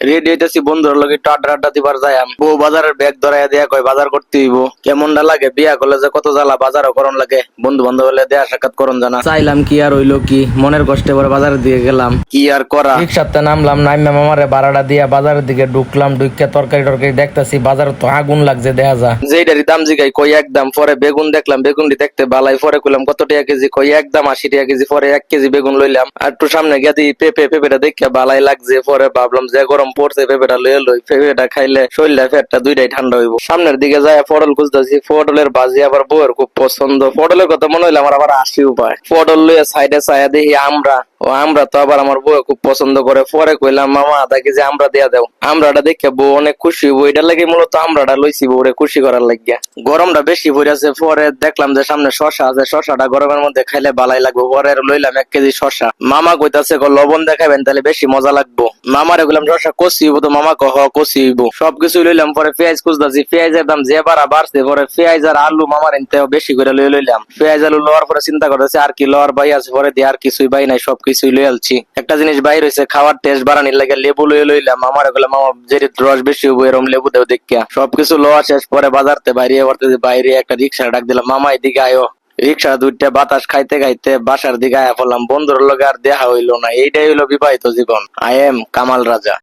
Ready হইতেছি বন্ধুর লগে একটু আড্ডা আড্ডা দিবার যাই। বউ বাজারের ব্যাগ ধরাইয়া দিয়া কয় বাজার করতে হইব। কেমনটা লাগে বিয়া করলে যে কত জ্বালা, বাজারও করন লাগে, বন্ধু বান্ধব হলে দেয়া সাক্ষাৎ করন জানা। চাইলাম কি আর হইলো কি, মনের কষ্টে পরে বাজারের দিকে গেলাম, কি আর করা। রিক্সাতে নামলাম, নাইমা মামারে ভাড়াটা দিয়া বাজারের দিকে ঢুকলাম। ঢুকে তরকারি টরকারি দেখতেছি, বাজারে তো আগুন লাগছে দেখা যা। যেটারই দাম জিগাই কই একদম, পরে বেগুন দেখলাম, বেগুনটি দেখতে বালাই, পরে কইলাম কত টাকা কেজি, কই একদম 80 টাকা কেজি। পরে 1 কেজি বেগুন লইলাম। আর একটু সামনে গিয়ে দিই পেঁপেটা দেখে বালাই লাগছে। পরে ভাবলাম যে গরম পড়ছে, পেঁপেটা লইয়া লই, পেঁপেটা খাইলে শরীরটা পেটটা দুইটাই ঠান্ডা হইব। সামনের দিকে যায় পটল খুঁজতেছি, পটলের ভাজি আবার বউয়ের খুব পছন্দ। পটলের কথা মনে হইলে আমার আবার হাসি উপায়। পটল লইয়া সাইডে চাইয়া দেখি আমরা, ও আমরা তো আবার আমার বউ খুব পছন্দ করে। পরে কইলাম মামা আধা কেজি আমরা দিয়া দাও। আমরাটা দেখে বউ অনেক খুশি হইব, এটার লাগে মূলত আমরাটা লইছি বউরে খুশি করার লাগিয়া। গরমটা বেশি পড়েছে, পরে দেখলাম যে সামনে শশা আছে, শশাটা গরমের মধ্যে খাইলে বালাই লাগবে। পরে লইলাম 1 কেজি শশা। মামা কইতাছে লবণ দেখাবেন তাহলে বেশি মজা লাগবো। মামারে কইলাম শশা কষি হইব তো, মামা কহ কষি হইব। সবকিছু লইলাম। পরে পেঁয়াজ খুঁজতাছি, পেঁয়াজের দাম যে বাড়ছে। পরে পেঁয়াজ আর আলু মামার এনতে বেশি করে লইলাম। পেঁয়াজ আলু লওয়ার পরে চিন্তা করতেছি আর কি লওয়ার বাই আছে, পরে দিয়ে আর কিছুই বাই নাই, সবকিছুই লই আলছি। একটা জিনিস বাইর হইছে, খাওয়ার টেস্ট বাড়ানির লাগে লেবু লইলাম। মামারে কইলাম মামা যে রস বেশি হইব এরকম লেবু দেও দেখিয়া। সবকিছু লওয়া শেষ, পরে বাজারতে বাইরে পড়তেছি, বাইরে একটা রিক্সা ডাক দিলাম, মামা এদিকে আয়ো। রিক্সা দুইটা বাতাস খাইতে খাইতে বাসার দিকে আয়া পড়লাম। বন্ধুর লগে আর দেখা হইলো না। এইটাই হইলো বিবাহিত জীবন। আই এম কামাল রাজা।